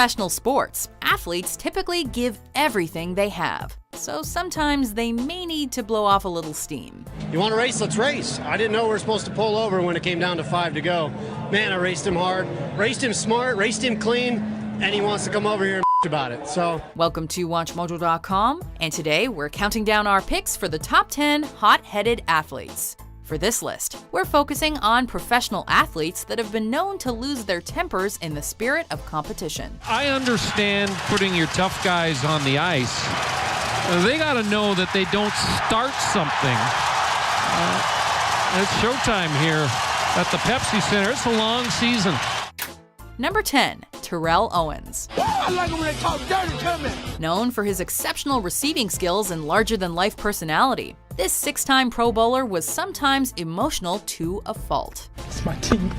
professional sports, athletes typically give everything they have. So sometimes they may need to blow off a little steam. You want to race? Let's race. I didn't know we were supposed to pull over when it came down to 5 to go. Man, I raced him hard, raced him smart, raced him clean, and he wants to come over here and about it. So, welcome to WatchMojo.com, and today we're counting down our picks for the top 10 hot-headed athletes. For this list, we're focusing on professional athletes that have been known to lose their tempers in the spirit of competition. I understand putting your tough guys on the ice. They got to know that they don't start something. It's showtime here at the Pepsi Center. It's a long season. Number 10, Terrell Owens. I like it when they talk dirty to me. Known for his exceptional receiving skills and larger-than-life personality, this six-time Pro Bowler was sometimes emotional to a fault. It's my team.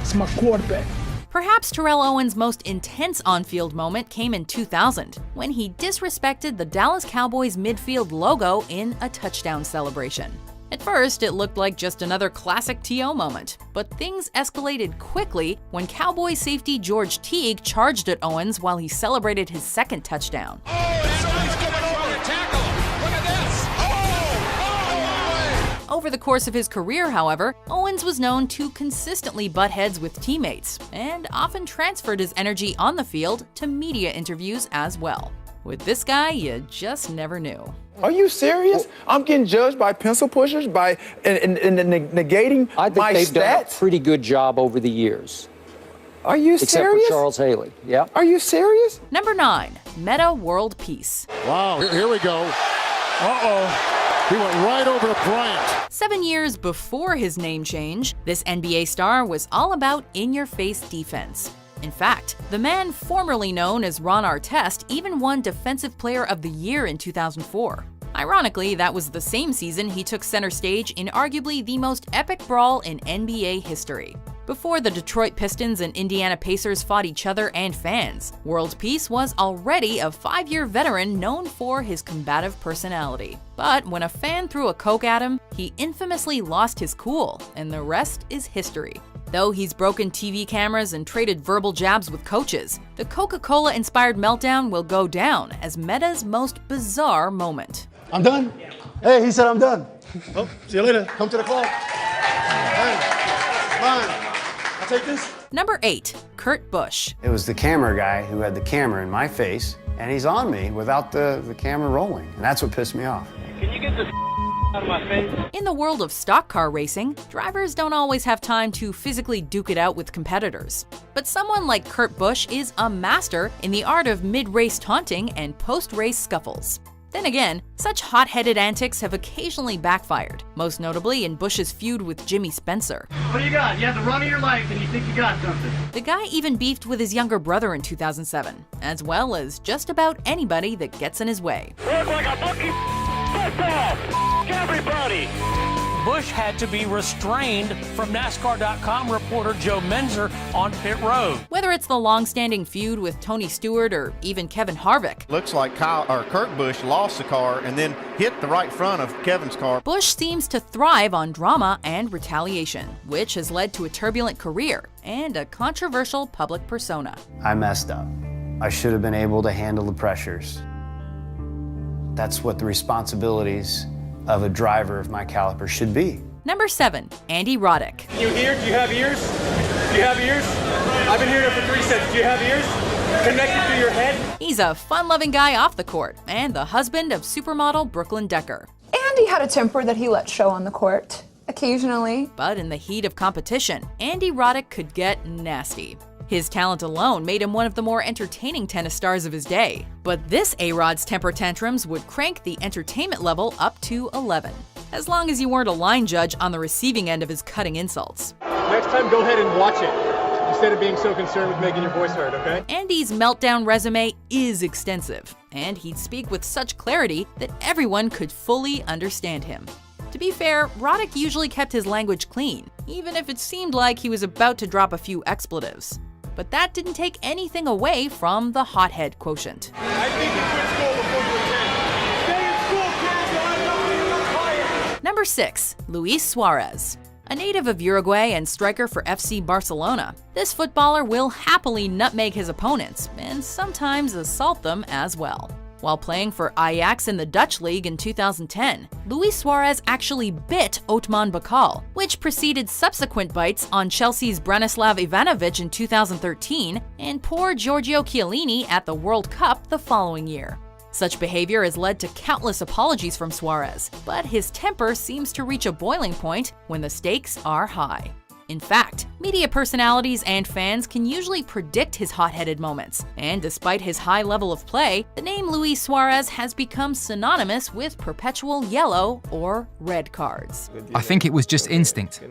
It's my quarterback. Perhaps Terrell Owens' most intense on-field moment came in 2000, when he disrespected the Dallas Cowboys midfield logo in a touchdown celebration. At first, it looked like just another classic T.O. moment, but things escalated quickly when Cowboys safety George Teague charged at Owens while he celebrated his second touchdown. Somebody's coming over to tackle him. Look at this. Over the course of his career, however, Owens was known to consistently butt heads with teammates, and often transferred his energy on the field to media interviews as well. With this guy, you just never knew. Are you serious? I'm getting judged by pencil pushers, by negating I think my they've stats? done a pretty good job over the years. Are you Except serious? for Charles Haley. Yeah. Are you serious? Number 9, Meta World Peace. Wow, here we go. Uh-oh. He went right over to Bryant. 7 years before his name change, this NBA star was all about in-your-face defense. In fact, the man formerly known as Ron Artest even won Defensive Player of the Year in 2004. Ironically, that was the same season he took center stage in arguably the most epic brawl in NBA history. Before the Detroit Pistons and Indiana Pacers fought each other and fans, World Peace was already a 5-year veteran known for his combative personality. But when a fan threw a Coke at him, he infamously lost his cool, and the rest is history. Though he's broken TV cameras and traded verbal jabs with coaches, the Coca-Cola-inspired meltdown will go down as Meta's most bizarre moment. I'm done. Hey, he said I'm done. Oh, see you later. Come to the club. Fine. I'll take this. Number 8, Kurt Busch. It was the camera guy who had the camera in my face, and he's on me without the camera rolling, and that's what pissed me off. Can you get this out of my face? In the world of stock car racing, drivers don't always have time to physically duke it out with competitors. But someone like Kurt Busch is a master in the art of mid-race taunting and post-race scuffles. Then again, such hot-headed antics have occasionally backfired, most notably in Busch's feud with Jimmy Spencer. What do you got? You have the run of your life and you think you got something. The guy even beefed with his younger brother in 2007, as well as just about anybody that gets in his way. Look like a bookie football. Everybody. Busch had to be restrained from NASCAR.com reporter Joe Menzer on pit road. Whether it's the long-standing feud with Tony Stewart or even Kevin Harvick, looks like Kurt Busch lost the car and then hit the right front of Kevin's car. Busch seems to thrive on drama and retaliation, which has led to a turbulent career and a controversial public persona. I messed up. I should have been able to handle the pressures. That's what the responsibilities of a driver of my caliber should be. Number 7, Andy Roddick. You hear? Do you have ears? Do you have ears? I've been hearing it for 3 seconds. Do you have ears? Connected to your head? He's a fun-loving guy off the court and the husband of supermodel Brooklyn Decker. Andy had a temper that he let show on the court, occasionally. But in the heat of competition, Andy Roddick could get nasty. His talent alone made him one of the more entertaining tennis stars of his day. But this A-Rod's temper tantrums would crank the entertainment level up to 11, as long as you weren't a line judge on the receiving end of his cutting insults. Next time, go ahead and watch it instead of being so concerned with making your voice heard, okay? Andy's meltdown resume is extensive, and he'd speak with such clarity that everyone could fully understand him. To be fair, Roddick usually kept his language clean, even if it seemed like he was about to drop a few expletives. But that didn't take anything away from the hothead quotient. I think you quit school before you were 10. Stay in school, kids. I know you're quiet. Number 6, Luis Suarez. A native of Uruguay and striker for FC Barcelona, this footballer will happily nutmeg his opponents and sometimes assault them as well. While playing for Ajax in the Dutch league in 2010, Luis Suarez actually bit Otman Bakal, which preceded subsequent bites on Chelsea's Branislav Ivanovic in 2013 and poor Giorgio Chiellini at the World Cup the following year. Such behavior has led to countless apologies from Suarez, but his temper seems to reach a boiling point when the stakes are high. In fact, media personalities and fans can usually predict his hot-headed moments, and despite his high level of play, the name Luis Suarez has become synonymous with perpetual yellow or red cards. I think it was just instinct.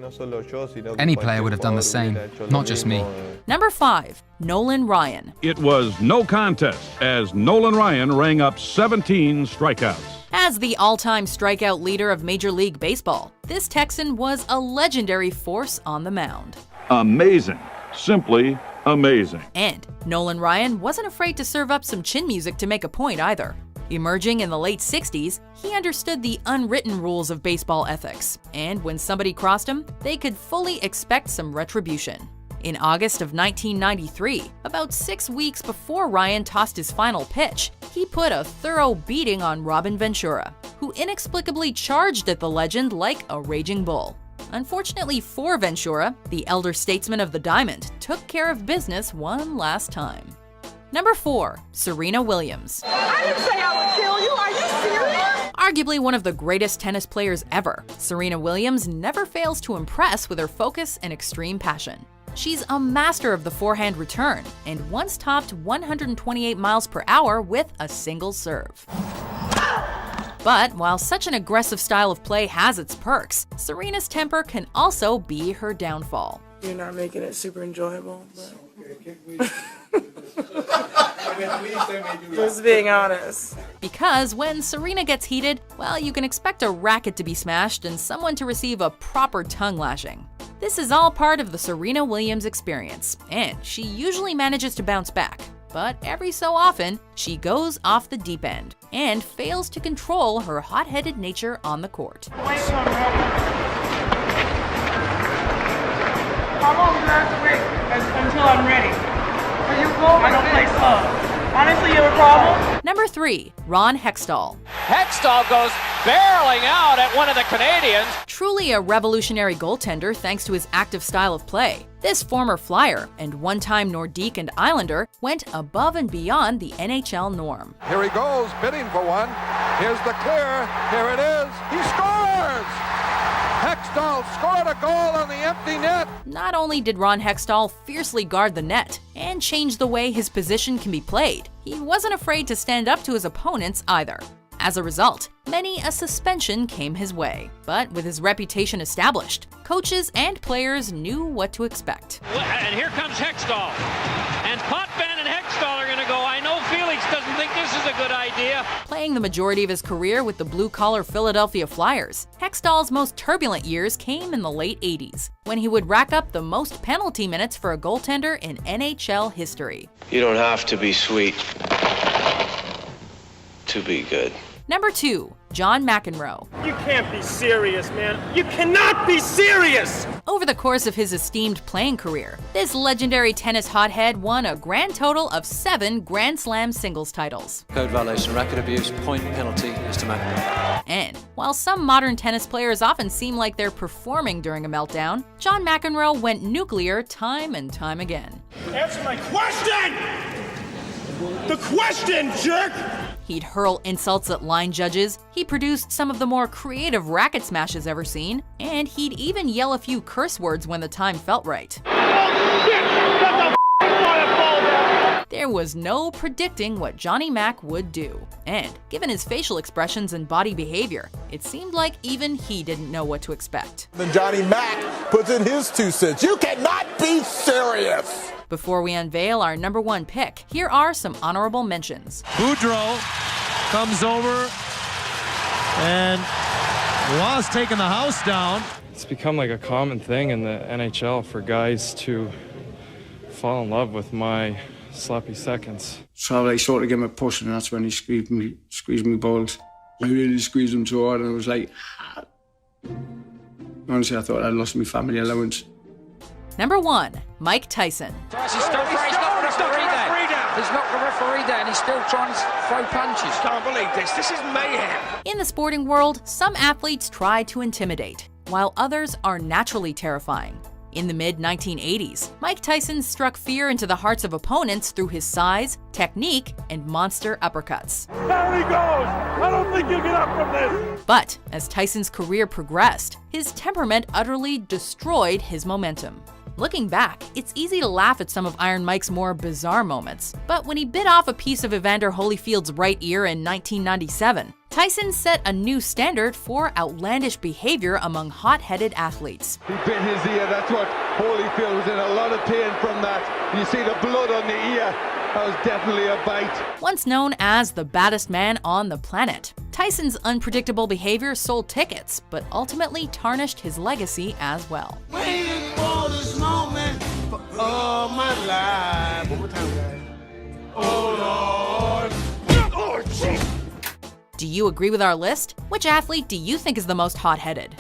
Any player would have done the same, not just me. Number 5. Nolan Ryan. It was no contest as Nolan Ryan rang up 17 strikeouts. As the all-time strikeout leader of Major League Baseball, this Texan was a legendary force on the mound. Amazing. Simply amazing. And Nolan Ryan wasn't afraid to serve up some chin music to make a point either. Emerging in the late 60s, he understood the unwritten rules of baseball ethics, and when somebody crossed him, they could fully expect some retribution. In August of 1993, about 6 weeks before Ryan tossed his final pitch, he put a thorough beating on Robin Ventura, who inexplicably charged at the legend like a raging bull. Unfortunately for Ventura, the elder statesman of the diamond took care of business one last time. Number 4. Serena Williams. I didn't say I would kill you. Are you serious? Arguably one of the greatest tennis players ever, Serena Williams never fails to impress with her focus and extreme passion. She's a master of the forehand return and once topped 128 miles per hour with a single serve. But while such an aggressive style of play has its perks, Serena's temper can also be her downfall. You're not making it super enjoyable, but just being honest. Because when Serena gets heated, well, you can expect a racket to be smashed and someone to receive a proper tongue lashing. This is all part of the Serena Williams experience, and she usually manages to bounce back. But every so often, she goes off the deep end and fails to control her hot-headed nature on the court. Wait till I'm ready. How long do I have to wait until I'm ready? Are you cool? I don't play slow. Honestly, you have a problem? Number 3. Ron Hextall. Hextall goes barreling out at one of the Canadians. Truly a revolutionary goaltender thanks to his active style of play. This former Flyer and one-time Nordique and Islander went above and beyond the NHL norm. Here he goes, bidding for one. Here's the clear. Here it is. He scores! Hextall scored a goal on the empty net. Not only did Ron Hextall fiercely guard the net and change the way his position can be played, he wasn't afraid to stand up to his opponents either. As a result, many a suspension came his way. But with his reputation established, coaches and players knew what to expect. And here comes Hextall. And Potvin and Hextall are going to go. I know Felix doesn't think this is a good idea. Playing the majority of his career with the blue-collar Philadelphia Flyers, Hextall's most turbulent years came in the late 80s, when he would rack up the most penalty minutes for a goaltender in NHL history. You don't have to be sweet to be good. Number 2. John McEnroe. You can't be serious, man. You cannot be serious! Over the course of his esteemed playing career, this legendary tennis hothead won a grand total of 7 Grand Slam singles titles. Code violation, racket abuse, point penalty is to McEnroe. And while some modern tennis players often seem like they're performing during a meltdown, John McEnroe went nuclear time and time again. Answer my question! The question, jerk! He'd hurl insults at line judges, he produced some of the more creative racket smashes ever seen, and he'd even yell a few curse words when the time felt right. There was no predicting what Johnny Mac would do. And given his facial expressions and body behavior, it seemed like even he didn't know what to expect. Then Johnny Mac puts in his 2 cents. You cannot be serious! Before we unveil our number 1 pick, here are some honorable mentions. Boudreau comes over and was taking the house down. It's become like a common thing in the NHL for guys to fall in love with my sloppy seconds. So I sort of gave him a push, and that's when he squeezed me balls. I really squeezed him too hard, and I was like, Honestly, I thought I'd lost my family allowance. Number 1. Mike Tyson. He's knocked the referee down. He's still trying to throw punches. Can't believe this. This is mayhem. In the sporting world, some athletes try to intimidate, while others are naturally terrifying. In the mid-1980s, Mike Tyson struck fear into the hearts of opponents through his size, technique, and monster uppercuts. There he goes. I don't think you'll get up from this. But as Tyson's career progressed, his temperament utterly destroyed his momentum. Looking back, it's easy to laugh at some of Iron Mike's more bizarre moments, but when he bit off a piece of Evander Holyfield's right ear in 1997, Tyson set a new standard for outlandish behavior among hot-headed athletes. He bit his ear. That's what Holyfield was in a lot of pain from that. You see the blood on the ear. That was definitely a bite. Once known as the baddest man on the planet, Tyson's unpredictable behavior sold tickets, but ultimately tarnished his legacy as well. Waiting for this moment for all my life. One more time, guys. Oh, Lord. Oh, jeez. Do you agree with our list? Which athlete do you think is the most hot-headed?